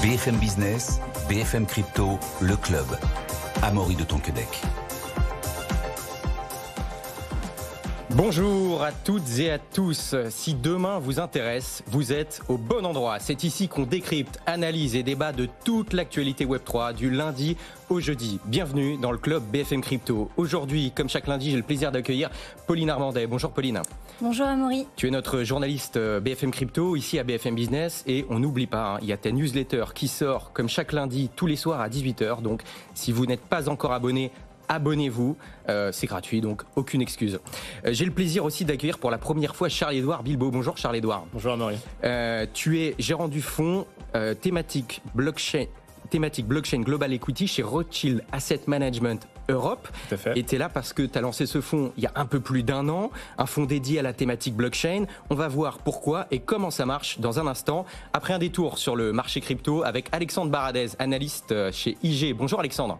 BFM Business, BFM Crypto, le club. Amaury de Tonquédec. Bonjour à toutes et à tous. Si demain vous intéresse, vous êtes au bon endroit. C'est ici qu'on décrypte, analyse et débat de toute l'actualité Web3 du lundi au jeudi. Bienvenue dans le club BFM Crypto. Aujourd'hui, comme chaque lundi, j'ai le plaisir d'accueillir Pauline Armandet. Bonjour Pauline. Bonjour Amaury. Tu es notre journaliste BFM Crypto ici à BFM Business et on n'oublie pas, il y a ta newsletter qui sort comme chaque lundi tous les soirs à 18h. Donc si vous n'êtes pas encore abonné, abonnez-vous, c'est gratuit, donc aucune excuse. J'ai le plaisir aussi d'accueillir pour la première fois Charles-Édouard Bilbao. Bonjour Charles-Édouard. Bonjour Amaury. Tu es gérant du fonds thématique blockchain Global Equity chez Rothschild Asset Management Europe. Tout à fait. Et tu es là parce que tu as lancé ce fonds il y a un peu plus d'un an, un fonds dédié à la thématique blockchain. On va voir pourquoi et comment ça marche dans un instant, après un détour sur le marché crypto avec Alexandre Baradez, analyste chez IG. Bonjour Alexandre.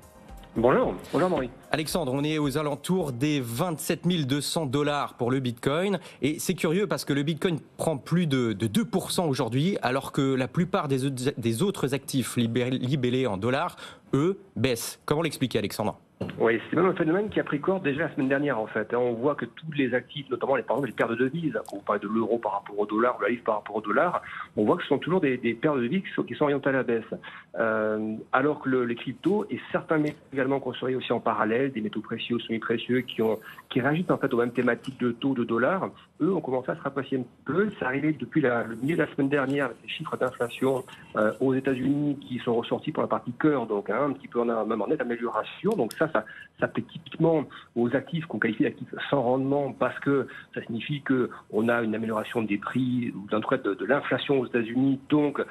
Bonjour Maurice. Alexandre, on est aux alentours des 27 200 $ pour le Bitcoin. Et c'est curieux parce que le Bitcoin prend plus de 2% aujourd'hui, alors que la plupart des autres actifs libellés en dollars, eux, baissent. Comment l'expliquer, Alexandre ? Oui, c'est même un phénomène qui a pris corps déjà la semaine dernière en fait. On voit que tous les actifs, notamment par exemple les paires de devises, quand on parle de l'euro par rapport au dollar ou la livre par rapport au dollar, on voit que ce sont toujours des paires de devises qui sont orientées à la baisse. Alors que les cryptos et certains métaux également qu'on surveille aussi en parallèle, des métaux précieux, semi-précieux qui réagissent en fait aux mêmes thématiques de taux de dollars, eux ont commencé à se rapprocher un peu. C'est arrivé depuis le milieu de la semaine dernière avec les chiffres d'inflation aux États-Unis qui sont ressortis pour la partie cœur, donc un petit peu même en nette amélioration. Donc ça plaît typiquement aux actifs qu'on qualifie d'actifs sans rendement parce que ça signifie qu'on a une amélioration des prix ou en tout cas de l'inflation aux États-Unis. Donc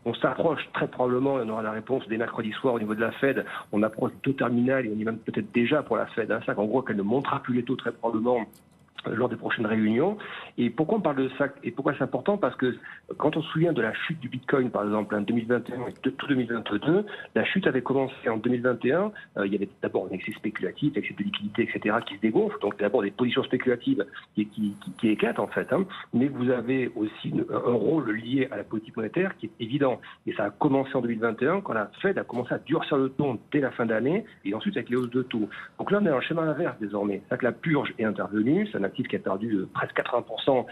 on s'approche très probablement, on aura la réponse dès mercredi soir au niveau de la Fed. On approche du taux terminal et on y va peut-être déjà pour la Fed. Ça, en gros, qu'elle ne montera plus les taux très probablement lors des prochaines réunions. Et pourquoi on parle de ça et pourquoi c'est important? Parce que quand on se souvient de la chute du Bitcoin, par exemple, en 2021 et tout 2022, la chute avait commencé en 2021. Il y avait d'abord un excès spéculatif, excès de liquidité, etc., qui se dégonfle. Donc d'abord des positions spéculatives qui éclatent, en fait. Mais vous avez aussi un rôle lié à la politique monétaire qui est évident. Et ça a commencé en 2021 quand la Fed a commencé à durcir le ton dès la fin d'année et ensuite avec les hausses de taux. Donc là, on est dans le schéma inverse désormais. C'est-à-dire que la purge est intervenue. C'est un actif qui a perdu presque 80%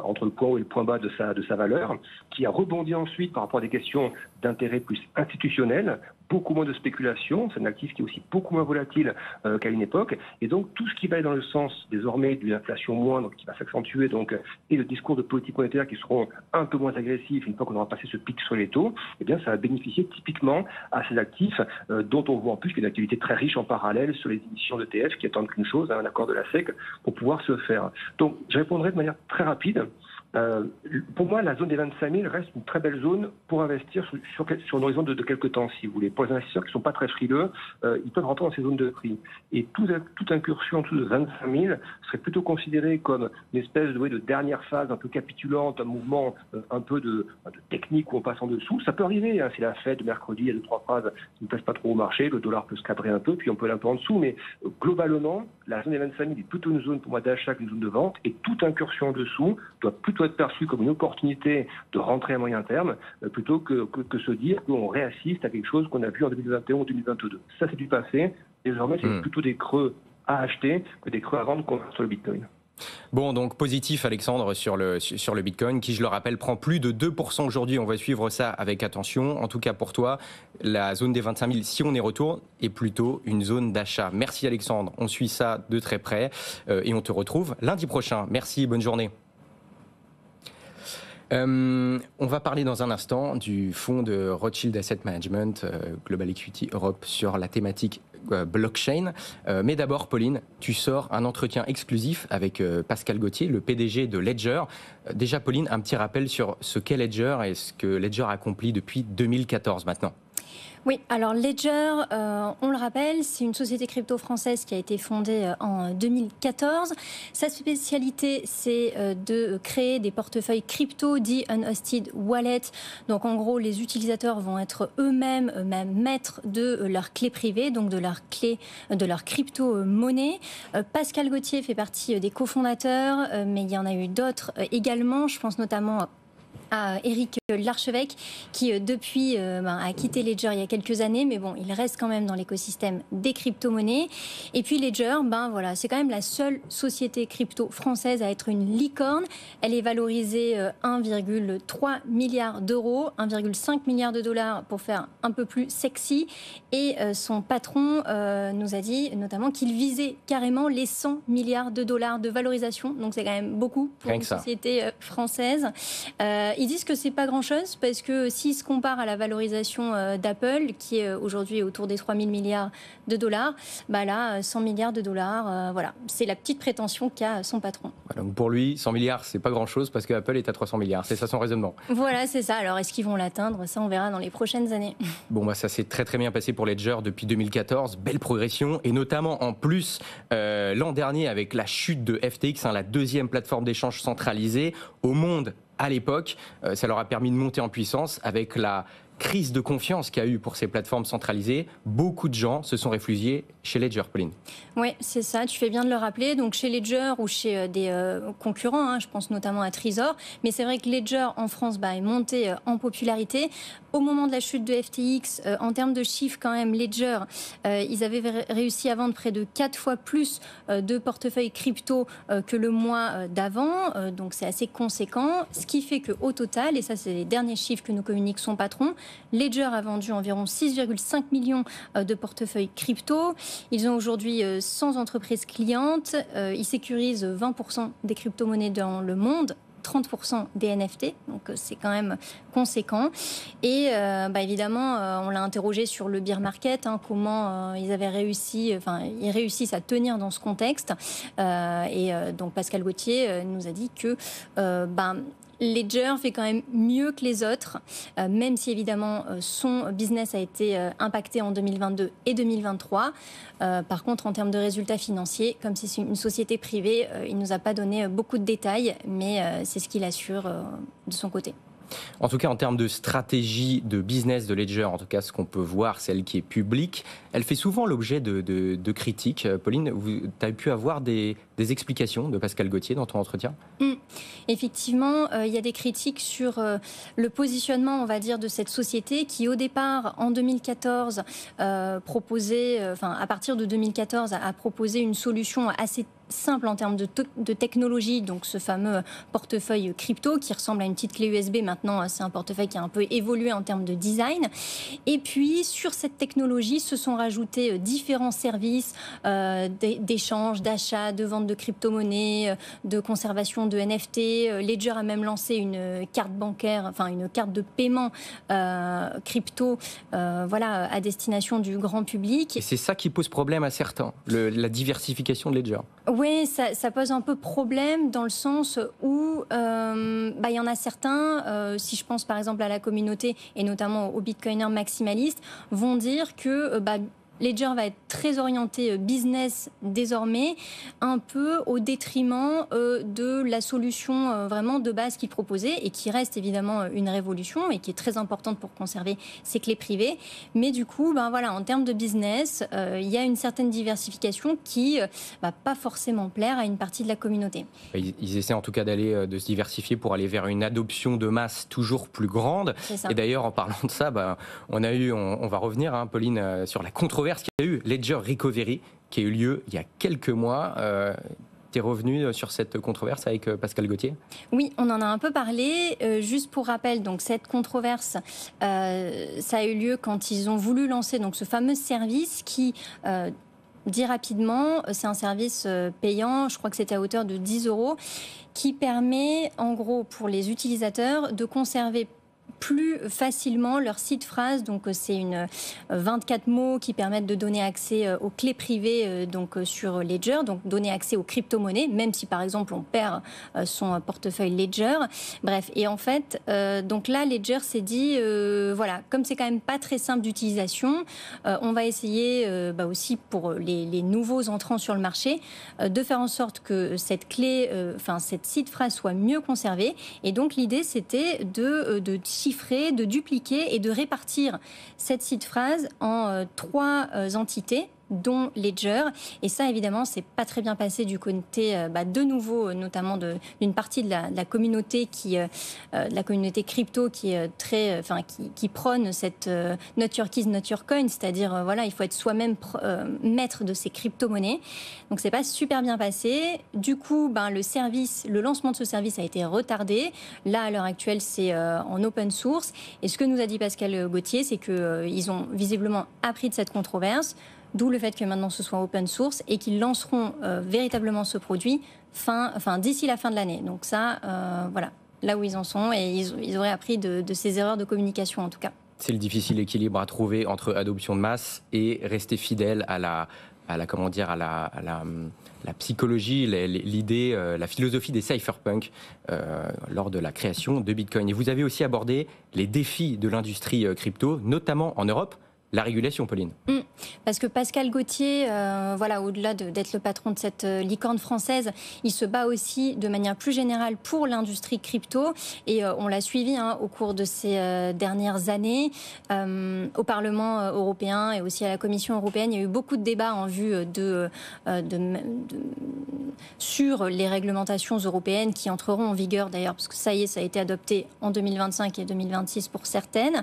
entre le point haut et le point bas de sa valeur, qui a rebondi ensuite par rapport à des questions d'intérêt plus institutionnel, beaucoup moins de spéculation, c'est un actif qui est aussi beaucoup moins volatile qu'à une époque, et donc tout ce qui va aller dans le sens désormais d'une inflation moindre qui va s'accentuer, donc, et le discours de politique monétaire qui seront un peu moins agressifs une fois qu'on aura passé ce pic sur les taux, eh bien ça va bénéficier typiquement à ces actifs dont on voit en plus qu'il y a une activité très riche en parallèle sur les émissions d'ETF qui attendent qu'une chose, un accord de la SEC pour pouvoir se faire. Donc je répondrai de manière très rapide. Pour moi, la zone des 25 000 reste une très belle zone pour investir sur un horizon de quelques temps, si vous voulez. Pour les investisseurs qui ne sont pas très frileux, ils peuvent rentrer dans ces zones de prix. Et toute incursion en dessous de 25 000 serait plutôt considérée comme une espèce de dernière phase un peu capitulante, un mouvement un peu de technique où on passe en dessous. Ça peut arriver, si la Fed mercredi, il y a 2-3 phrases qui ne plaisent pas trop au marché, le dollar peut se cadrer un peu, puis on peut aller un peu en dessous. Mais globalement, la zone des 25 000 est plutôt une zone pour moi d'achat qu'une zone de vente. Et toute incursion en dessous doit plutôt être perçu comme une opportunité de rentrer à moyen terme, plutôt que se dire qu'on réassiste à quelque chose qu'on a vu en 2021 ou 2022. Ça, c'est du passé. Désormais, c'est plutôt des creux à acheter que des creux à vendre sur le Bitcoin. Bon, donc positif Alexandre sur le Bitcoin qui, je le rappelle, prend plus de 2% aujourd'hui. On va suivre ça avec attention. En tout cas pour toi, la zone des 25 000, si on y retourne, est plutôt une zone d'achat. Merci Alexandre, on suit ça de très près et on te retrouve lundi prochain. Merci, bonne journée. On va parler dans un instant du fonds de Rothschild Asset Management Global Equity Europe sur la thématique blockchain. Mais d'abord, Pauline, tu sors un entretien exclusif avec Pascal Gauthier, le PDG de Ledger. Déjà, Pauline, un petit rappel sur ce qu'est Ledger et ce que Ledger accomplit depuis 2014 maintenant. Oui, alors Ledger, on le rappelle, c'est une société crypto française qui a été fondée en 2014. Sa spécialité, c'est de créer des portefeuilles crypto dits unhosted wallet. Donc en gros, les utilisateurs vont être eux-mêmes maîtres de leur clé privée, donc de leur crypto-monnaie. Pascal Gauthier fait partie des cofondateurs, mais il y en a eu d'autres également. Je pense notamment à Éric Larchevêque qui depuis a quitté Ledger il y a quelques années, mais bon, il reste quand même dans l'écosystème des crypto-monnaies. Et puis Ledger, c'est quand même la seule société crypto française à être une licorne. Elle est valorisée 1,3 milliard d'euros, 1,5 milliard de dollars pour faire un peu plus sexy. Et son patron nous a dit notamment qu'il visait carrément les 100 milliards de dollars de valorisation. Donc c'est quand même beaucoup pour une société française. Ils disent que c'est pas grand-chose parce que s'ils se comparent à la valorisation d'Apple, qui est aujourd'hui autour des 3 000 milliards de dollars, là, 100 milliards de dollars, voilà. C'est la petite prétention qu'a son patron. Donc pour lui, 100 milliards, c'est pas grand-chose parce que Apple est à 300 milliards. C'est ça son raisonnement. Voilà, c'est ça. Alors est-ce qu'ils vont l'atteindre? Ça, on verra dans les prochaines années. Bon, ça s'est très très bien passé pour Ledger depuis 2014. Belle progression. Et notamment en plus, l'an dernier, avec la chute de FTX, la deuxième plateforme d'échange centralisée au monde. À l'époque, ça leur a permis de monter en puissance avec la crise de confiance qu'il y a eu pour ces plateformes centralisées. Beaucoup de gens se sont réfugiés chez Ledger, Pauline. Oui, c'est ça, tu fais bien de le rappeler. Donc chez Ledger ou chez des concurrents, je pense notamment à Trésor, mais c'est vrai que Ledger en France est monté en popularité. Au moment de la chute de FTX, en termes de chiffres quand même, Ledger, ils avaient réussi à vendre près de 4 fois plus de portefeuilles crypto que le mois d'avant, donc c'est assez conséquent. Ce qui fait qu'au total, et ça c'est les derniers chiffres que nous communique son patron, Ledger a vendu environ 6,5 millions de portefeuilles crypto. Ils ont aujourd'hui 100 entreprises clientes. Ils sécurisent 20% des crypto-monnaies dans le monde. 30% des NFT, donc c'est quand même conséquent. Et évidemment, on l'a interrogé sur le bear market, comment ils réussissent à tenir dans ce contexte. Donc Pascal Gauthier nous a dit que Ledger fait quand même mieux que les autres, même si évidemment son business a été impacté en 2022 et 2023. Par contre, en termes de résultats financiers, comme c'est une société privée, il ne nous a pas donné beaucoup de détails, mais c'est ce qu'il assure de son côté. En tout cas, en termes de stratégie de business de Ledger, en tout cas, ce qu'on peut voir, celle qui est publique, elle fait souvent l'objet de critiques. Pauline, tu as pu avoir des explications de Pascal Gauthier dans ton entretien ? Effectivement, il y a des critiques sur le positionnement, on va dire, de cette société qui, au départ, en 2014, à partir de 2014, a proposé une solution assez simple en termes de technologie, donc ce fameux portefeuille crypto qui ressemble à une petite clé USB. Maintenant, c'est un portefeuille qui a un peu évolué en termes de design. Et puis, sur cette technologie, se sont rajoutés différents services d'échange, d'achat, de vente de crypto-monnaies, de conservation de NFT. Ledger a même lancé une carte bancaire, une carte de paiement crypto, à destination du grand public. Et c'est ça qui pose problème à certains, la diversification de Ledger. Oui, ça pose un peu problème dans le sens où il y en a certains, si je pense par exemple à la communauté et notamment aux bitcoiners maximalistes, vont dire que Ledger va être très orienté business désormais, un peu au détriment de la solution vraiment de base qu'il proposait et qui reste évidemment une révolution et qui est très importante pour conserver ses clés privées. Mais du coup, en termes de business, il y a une certaine diversification qui va pas forcément plaire à une partie de la communauté. Ils essaient en tout cas de se diversifier pour aller vers une adoption de masse toujours plus grande. Et d'ailleurs, en parlant de ça, on va revenir, Pauline, sur la controverse qu'il y a eu, Ledger Recovery, qui a eu lieu il y a quelques mois. Tu es revenu sur cette controverse avec Pascal Gauthier ? Oui, on en a un peu parlé. Juste pour rappel, donc, cette controverse, ça a eu lieu quand ils ont voulu lancer ce fameux service qui... dit rapidement, c'est un service payant, je crois que c'était à hauteur de 10 €, qui permet en gros pour les utilisateurs de conserver plus facilement leur site phrase. Donc c'est 24 mots qui permettent de donner accès aux clés privées sur Ledger, donc donner accès aux crypto-monnaies, même si par exemple on perd son portefeuille Ledger. Bref, et en fait, donc là Ledger s'est dit, comme c'est quand même pas très simple d'utilisation, on va essayer aussi pour les nouveaux entrants sur le marché de faire en sorte que cette clé, cette site phrase soit mieux conservée. Et donc l'idée c'était de chiffrer, de dupliquer et de répartir cette seed phrase en 3 entités. dont Ledger. Et ça, évidemment, c'est pas très bien passé du côté, de nouveau, notamment d'une partie de la communauté de la communauté crypto qui est qui prône cette not your keys, not your coin, c'est-à-dire il faut être soi-même maître de ces crypto-monnaies. Donc c'est pas super bien passé. Du coup, le lancement de ce service a été retardé. Là, à l'heure actuelle, c'est en open source. Et ce que nous a dit Pascal Gauthier, c'est qu'ils ont visiblement appris de cette controverse. D'où le fait que maintenant ce soit open source et qu'ils lanceront véritablement ce produit d'ici la fin de l'année. Donc ça, là où ils en sont, et ils auraient appris de ces erreurs de communication en tout cas. C'est le difficile équilibre à trouver entre adoption de masse et rester fidèle à la psychologie, l'idée, la philosophie des cypherpunks lors de la création de Bitcoin. Et vous avez aussi abordé les défis de l'industrie crypto, notamment en Europe. La régulation, Pauline. Parce que Pascal Gauthier, au-delà d'être le patron de cette licorne française, il se bat aussi de manière plus générale pour l'industrie crypto. Et on l'a suivi au cours de ces dernières années. Au Parlement européen et aussi à la Commission européenne, il y a eu beaucoup de débats en vue sur les réglementations européennes qui entreront en vigueur d'ailleurs, parce que ça y est, ça a été adopté en 2025 et 2026 pour certaines.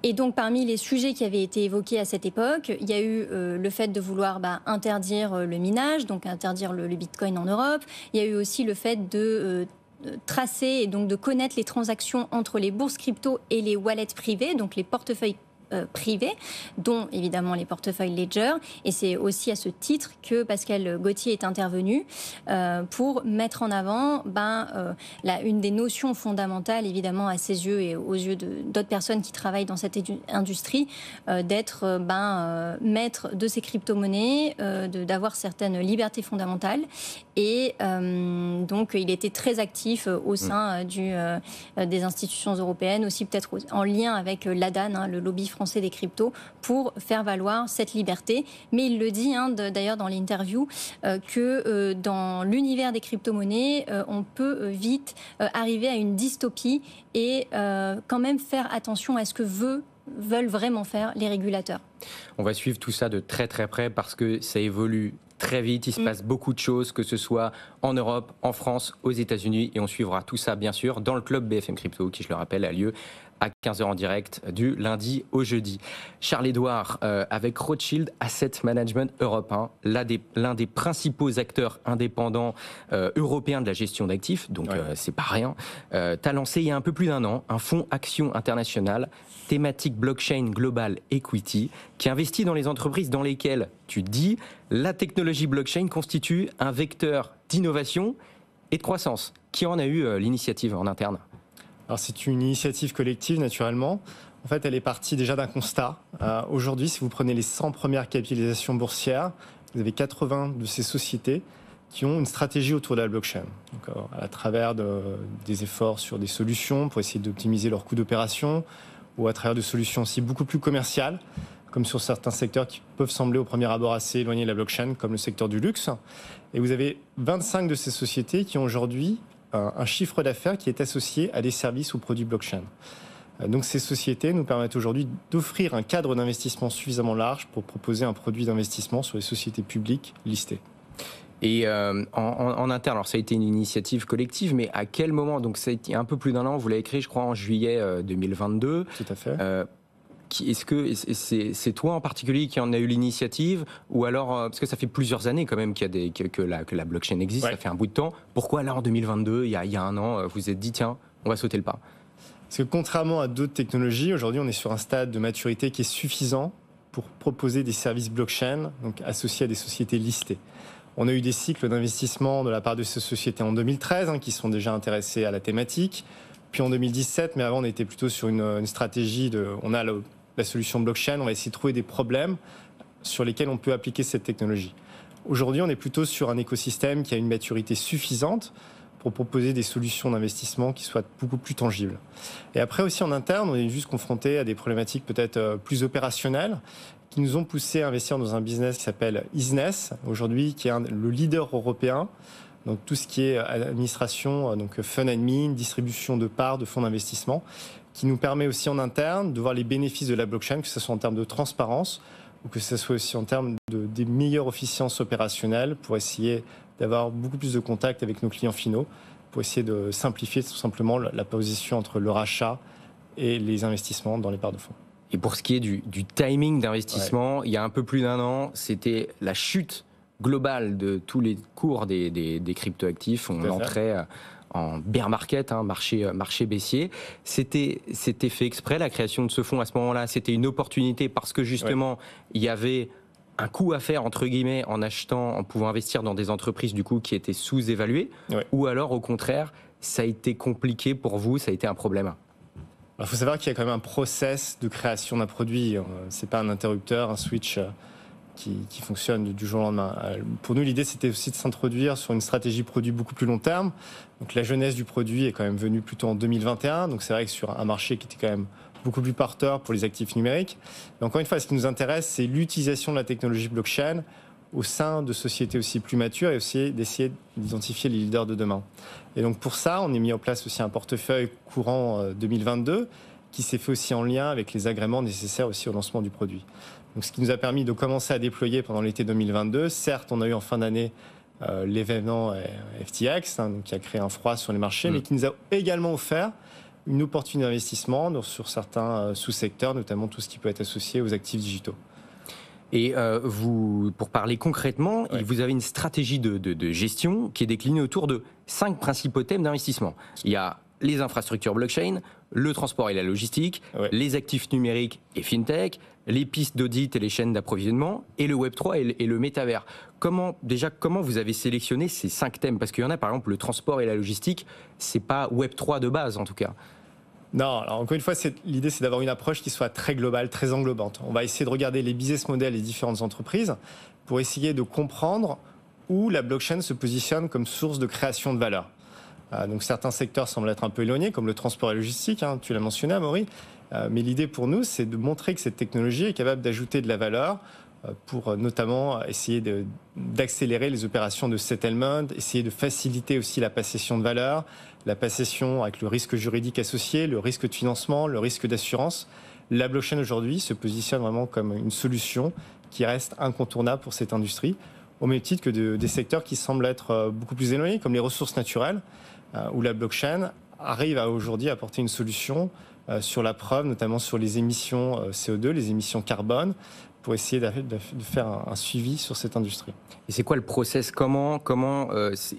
Et donc, parmi les sujets qui avaient été évoqués à cette époque, il y a eu le fait de vouloir interdire le minage, donc interdire le Bitcoin en Europe. Il y a eu aussi le fait de tracer et donc de connaître les transactions entre les bourses crypto et les wallets privés, donc les portefeuilles privés, dont évidemment les portefeuilles Ledger. Et c'est aussi à ce titre que Pascal Gauthier est intervenu pour mettre en avant une des notions fondamentales, évidemment, à ses yeux et aux yeux d'autres personnes qui travaillent dans cette industrie, d'être maître de ces crypto-monnaies, d'avoir certaines libertés fondamentales. Et donc, il était très actif au sein des institutions européennes, aussi peut-être en lien avec l'ADAN, le lobby français des cryptos, pour faire valoir cette liberté. Mais il le dit d'ailleurs dans l'interview que dans l'univers des crypto-monnaies, on peut vite arriver à une dystopie et quand même faire attention à ce que veulent vraiment faire les régulateurs. On va suivre tout ça de très très près parce que ça évolue très vite, il se passe beaucoup de choses, que ce soit en Europe, en France, aux États-Unis, et on suivra tout ça bien sûr dans le club BFM Crypto qui, je le rappelle, a lieu à 15h en direct du lundi au jeudi. Charles-Édouard, avec Rothschild Asset Management Europe, l'un des principaux acteurs indépendants européens de la gestion d'actifs, donc c'est pas rien, t'as lancé il y a un peu plus d'un an un fonds Action International thématique blockchain global equity qui investit dans les entreprises dans lesquelles, tu dis, la technologie blockchain constitue un vecteur d'innovation et de croissance. Qui en a eu l'initiative en interne ? Alors c'est une initiative collective naturellement. En fait, elle est partie déjà d'un constat. Aujourd'hui, si vous prenez les 100 premières capitalisations boursières, vous avez 80 de ces sociétés qui ont une stratégie autour de la blockchain. Donc, à travers des efforts sur des solutions pour essayer d'optimiser leurs coûts d'opération, ou à travers de solutions aussi beaucoup plus commerciales, comme sur certains secteurs qui peuvent sembler au premier abord assez éloignés de la blockchain, comme le secteur du luxe. Et vous avez 25 de ces sociétés qui ont aujourd'hui un chiffre d'affaires qui est associé à des services ou produits blockchain. Donc ces sociétés nous permettent aujourd'hui d'offrir un cadre d'investissement suffisamment large pour proposer un produit d'investissement sur les sociétés publiques listées. Et en interne, alors ça a été une initiative collective, mais à quel moment, donc ça a été un peu plus d'un an, vous l'avez écrit je crois en juillet 2022. Tout à fait. Est-ce que c'est toi en particulier qui en a eu l'initiative, ou alors, parce que ça fait plusieurs années quand même que la blockchain existe, ça fait un bout de temps, pourquoi là en 2022, il y a un an, vous vous êtes dit tiens, on va sauter le pas ? Parce que contrairement à d'autres technologies, aujourd'hui on est sur un stade de maturité qui est suffisant pour proposer des services blockchain, donc associés à des sociétés listées. On a eu des cycles d'investissement de la part de ces sociétés en 2013 qui sont déjà intéressées à la thématique, puis en 2017, mais avant on était plutôt sur une stratégie on a la solution blockchain, on va essayer de trouver des problèmes sur lesquels on peut appliquer cette technologie. Aujourd'hui, on est plutôt sur un écosystème qui a une maturité suffisante pour proposer des solutions d'investissement qui soient beaucoup plus tangibles. Et après aussi en interne, on est juste confronté à des problématiques peut-être plus opérationnelles qui nous ont poussé à investir dans un business qui s'appelle Isness, aujourd'hui qui est le leader européen. Donc tout ce qui est administration, donc fund admin, distribution de parts, de fonds d'investissement, qui nous permet aussi en interne de voir les bénéfices de la blockchain, que ce soit en termes de transparence ou que ce soit aussi en termes de des meilleures efficiences opérationnelles pour essayer d'avoir beaucoup plus de contact avec nos clients finaux, pour essayer de simplifier tout simplement la position entre le rachat et les investissements dans les parts de fonds. Et pour ce qui est du timing d'investissement, il y a un peu plus d'un an, c'était la chute globale de tous les cours des cryptoactifs. On entrait en bear market, marché baissier. C'était fait exprès, la création de ce fonds à ce moment-là. C'était une opportunité parce que justement, il y avait un coup à faire, entre guillemets, en pouvant investir dans des entreprises du coup qui étaient sous-évaluées, ou alors au contraire, ça a été compliqué pour vous, ça a été un problème? Il faut savoir qu'il y a quand même un process de création d'un produit. C'est pas un interrupteur, un switch qui fonctionne du jour au lendemain. Pour nous, l'idée, c'était aussi de s'introduire sur une stratégie produit beaucoup plus long terme. Donc la jeunesse du produit est quand même venue plutôt en 2021. Donc c'est vrai que sur un marché qui était quand même beaucoup plus porteur pour les actifs numériques. Mais encore une fois, ce qui nous intéresse, c'est l'utilisation de la technologie blockchain au sein de sociétés aussi plus matures et aussi d'essayer d'identifier les leaders de demain. Et donc pour ça, on a mis en place aussi un portefeuille courant 2022 qui s'est fait aussi en lien avec les agréments nécessaires aussi au lancement du produit. Donc ce qui nous a permis de commencer à déployer pendant l'été 2022. Certes, on a eu en fin d'année l'événement FTX, donc qui a créé un froid sur les marchés, mais qui nous a également offert une opportunité d'investissement sur certains sous-secteurs, notamment tout ce qui peut être associé aux actifs digitaux. Et vous, pour parler concrètement, vous avez une stratégie de gestion qui est déclinée autour de 5 principaux thèmes d'investissement. Il y a les infrastructures blockchain, le transport et la logistique, les actifs numériques et fintech, les pistes d'audit et les chaînes d'approvisionnement, et le Web3 et le métavers. Comment vous avez sélectionné ces 5 thèmes? Parce qu'il y en a, par exemple, le transport et la logistique, c'est pas Web3 de base, en tout cas. Non, alors encore une fois, l'idée, c'est d'avoir une approche qui soit très globale, très englobante. On va essayer de regarder les business models des différentes entreprises pour essayer de comprendre où la blockchain se positionne comme source de création de valeur. Donc certains secteurs semblent être un peu éloignés, comme le transport et la logistique, tu l'as mentionné, Amaury. Mais l'idée pour nous, c'est de montrer que cette technologie est capable d'ajouter de la valeur pour notamment essayer d'accélérer les opérations de settlement, essayer de faciliter aussi la passation de valeur, la passation avec le risque juridique associé, le risque de financement, le risque d'assurance. La blockchain aujourd'hui se positionne vraiment comme une solution qui reste incontournable pour cette industrie, au même titre que des secteurs qui semblent être beaucoup plus éloignés, comme les ressources naturelles, où la blockchain arrive à aujourd'hui apporter une solution sur la preuve, notamment sur les émissions CO2, les émissions carbone, pour essayer de faire un suivi sur cette industrie. Et c'est quoi le process? Comment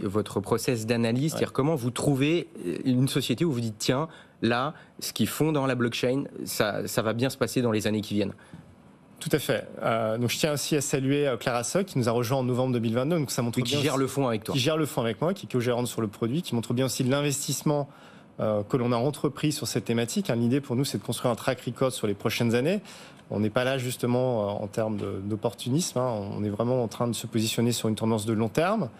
votre process d'analyse, c'est-à-dire comment vous trouvez une société où vous dites tiens, là, ce qu'ils font dans la blockchain, ça va bien se passer dans les années qui viennent? Tout à fait. Donc je tiens aussi à saluer Clara Sock qui nous a rejoint en novembre 2022. Donc ça montre bien qui gère le fonds avec toi. Qui gère le fonds avec moi, qui est co-gérante sur le produit, qui montre bien aussi l'investissement que l'on a entrepris sur cette thématique. L'idée pour nous, c'est de construire un track record sur les prochaines années. On n'est pas là justement en termes d'opportunisme. On est vraiment en train de se positionner sur une tendance de long terme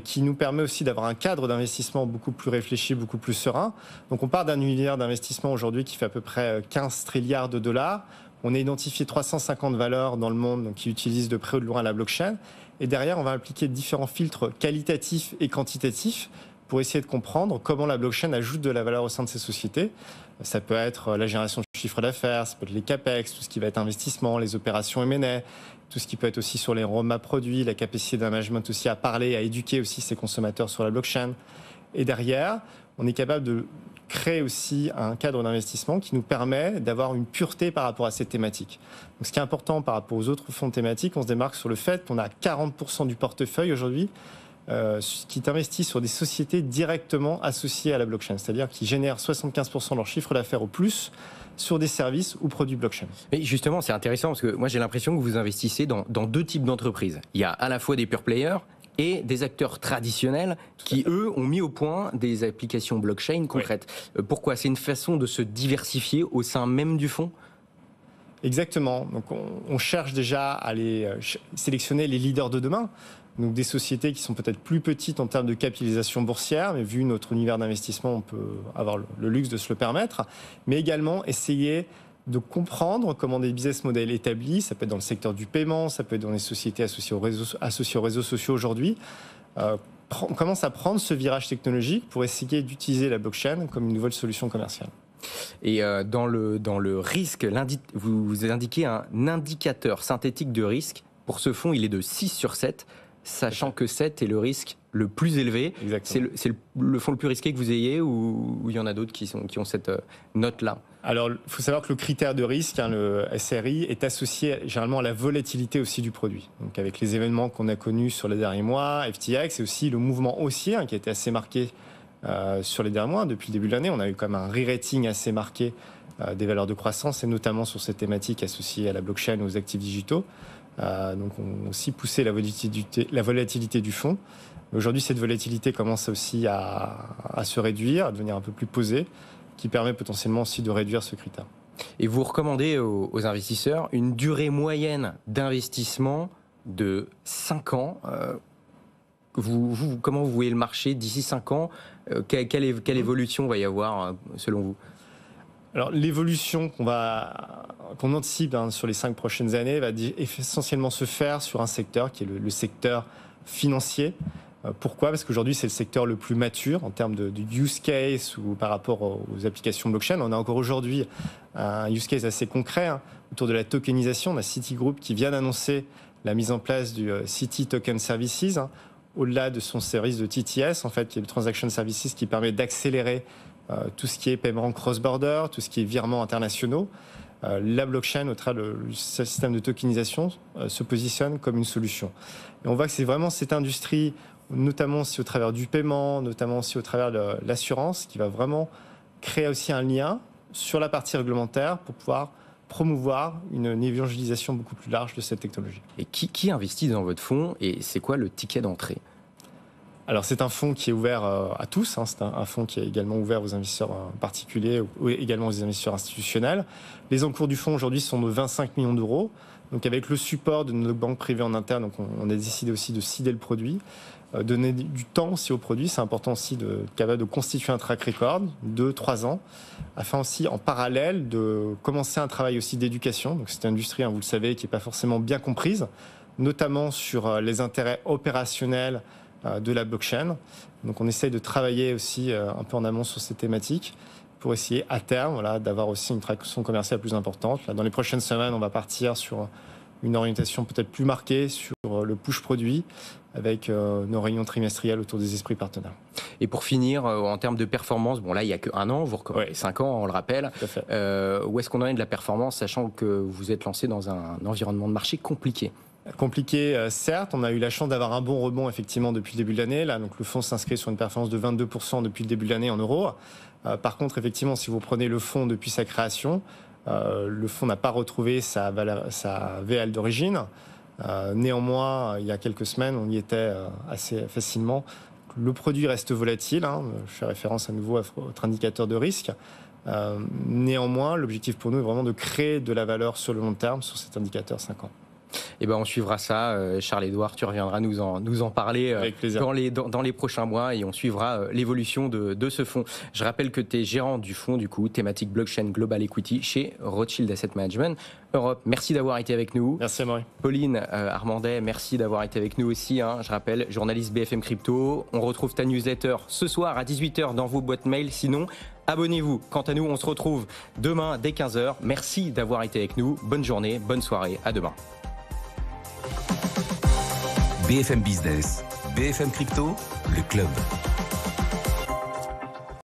qui nous permet aussi d'avoir un cadre d'investissement beaucoup plus réfléchi, beaucoup plus serein. Donc on part d'un univers d'investissement aujourd'hui qui fait à peu près 15 trilliards de dollars. On a identifié 350 valeurs dans le monde qui utilisent de près ou de loin la blockchain. Et derrière, on va appliquer différents filtres qualitatifs et quantitatifs pour essayer de comprendre comment la blockchain ajoute de la valeur au sein de ces sociétés. Ça peut être la génération de chiffre d'affaires, ça peut être les CAPEX, tout ce qui va être investissement, les opérations M&A, tout ce qui peut être aussi sur les roadmaps produits, la capacité d'un management aussi à parler, à éduquer aussi ses consommateurs sur la blockchain. Et derrière, on est capable de créer aussi un cadre d'investissement qui nous permet d'avoir une pureté par rapport à cette thématique. Donc, ce qui est important par rapport aux autres fonds thématiques, on se démarque sur le fait qu'on a 40% du portefeuille aujourd'hui qui est investi sur des sociétés directement associées à la blockchain, c'est-à-dire qui génèrent 75% de leur chiffre d'affaires au plus sur des services ou produits blockchain. Mais justement, c'est intéressant parce que moi j'ai l'impression que vous investissez dans 2 types d'entreprises. Il y a à la fois des pure players et des acteurs traditionnels qui, eux, ont mis au point des applications blockchain concrètes. Pourquoi? C'est une façon de se diversifier au sein même du fonds? Exactement. Donc on cherche déjà à sélectionner les leaders de demain. Donc des sociétés qui sont peut-être plus petites en termes de capitalisation boursière, mais vu notre univers d'investissement, on peut avoir le luxe de se le permettre. Mais également essayer de comprendre comment des business models établis, ça peut être dans le secteur du paiement, ça peut être dans les sociétés associées aux réseaux sociaux aujourd'hui, commencent à prendre ce virage technologique pour essayer d'utiliser la blockchain comme une nouvelle solution commerciale. Et dans le risque, vous indiquez un indicateur synthétique de risque pour ce fonds, il est de 6 sur 7, sachant que 7 est le risque le plus élevé. C'est le fonds le plus risqué que vous ayez, ou il y en a d'autres qui ont cette note-là? Alors, il faut savoir que le critère de risque, le SRI, est associé généralement à la volatilité aussi du produit. Donc, avec les événements qu'on a connus sur les derniers mois, FTX, et aussi le mouvement haussier qui a été assez marqué sur les derniers mois. Depuis le début de l'année, on a eu quand même un re-rating assez marqué des valeurs de croissance, et notamment sur ces thématiques associées à la blockchain et aux actifs digitaux. Donc, on a aussi poussé la volatilité du fonds. Aujourd'hui, cette volatilité commence aussi à se réduire, à devenir un peu plus posée, qui permet potentiellement aussi de réduire ce critère. Et vous recommandez aux investisseurs une durée moyenne d'investissement de 5 ans. Comment vous voyez le marché d'ici 5 ans? Quelle évolution va y avoir selon vous? Alors, l'évolution qu'on anticipe sur les 5 prochaines années va essentiellement se faire sur un secteur qui est le secteur financier. Pourquoi? Parce qu'aujourd'hui, c'est le secteur le plus mature en termes de use case ou par rapport aux applications blockchain. On a encore aujourd'hui un use case assez concret autour de la tokenisation. On a Citigroup qui vient d'annoncer la mise en place du Citi Token Services, au-delà de son service de TTS, en fait, qui est le Transaction Services, qui permet d'accélérer tout ce qui est paiement cross-border, tout ce qui est virements internationaux. La blockchain, au travers du système de tokenisation, se positionne comme une solution. Et on voit que c'est vraiment cette industrie, notamment aussi au travers du paiement, notamment aussi au travers de l'assurance, qui va vraiment créer aussi un lien sur la partie réglementaire pour pouvoir promouvoir une évangélisation beaucoup plus large de cette technologie. Et qui investit dans votre fonds, et c'est quoi le ticket d'entrée? Alors, c'est un fonds qui est ouvert à tous. C'est un fonds qui est également ouvert aux investisseurs particuliers ou également aux investisseurs institutionnels. Les encours du fonds aujourd'hui sont de 25 millions d'euros. Donc, avec le support de nos banques privées en interne, donc on a décidé aussi de seeder le produit, donner du temps aussi au produit. C'est important aussi capable de constituer un track record de 3 ans, afin aussi en parallèle de commencer un travail aussi d'éducation. Donc, c'est une industrie, vous le savez, qui n'est pas forcément bien comprise, notamment sur les intérêts opérationnels de la blockchain. Donc on essaye de travailler aussi un peu en amont sur ces thématiques pour essayer à terme d'avoir aussi une traction commerciale plus importante. Là, dans les prochaines semaines, on va partir sur une orientation peut-être plus marquée sur le push produit avec nos réunions trimestrielles autour des esprits partenaires. Et pour finir, en termes de performance, bon là il n'y a qu'un an, vous recommandez 5 ans, on le rappelle. Où est-ce qu'on en est de la performance, sachant que vous êtes lancé dans un environnement de marché compliqué? Compliqué, certes. On a eu la chance d'avoir un bon rebond effectivement depuis le début de l'année. Là, donc le fonds s'inscrit sur une performance de 22% depuis le début de l'année en euros. Par contre, effectivement, si vous prenez le fonds depuis sa création, le fonds n'a pas retrouvé sa VL d'origine. Néanmoins, il y a quelques semaines, on y était assez facilement. Le produit reste volatile. Je fais référence à nouveau à votre indicateur de risque. Néanmoins, l'objectif pour nous est vraiment de créer de la valeur sur le long terme sur cet indicateur 5 ans. Eh ben, on suivra ça. Charles-Édouard, tu reviendras nous en parler dans les prochains mois, et on suivra l'évolution de ce fonds. Je rappelle que tu es gérant du fonds, thématique blockchain Global Equity chez Rothschild Asset Management Europe. Merci d'avoir été avec nous. Merci Amaury. Pauline Armandet, merci d'avoir été avec nous aussi. Je rappelle, journaliste BFM Crypto. On retrouve ta newsletter ce soir à 18h dans vos boîtes mail. Sinon, abonnez-vous. Quant à nous, on se retrouve demain dès 15h. Merci d'avoir été avec nous. Bonne journée, bonne soirée. À demain. BFM Business, BFM Crypto, le club.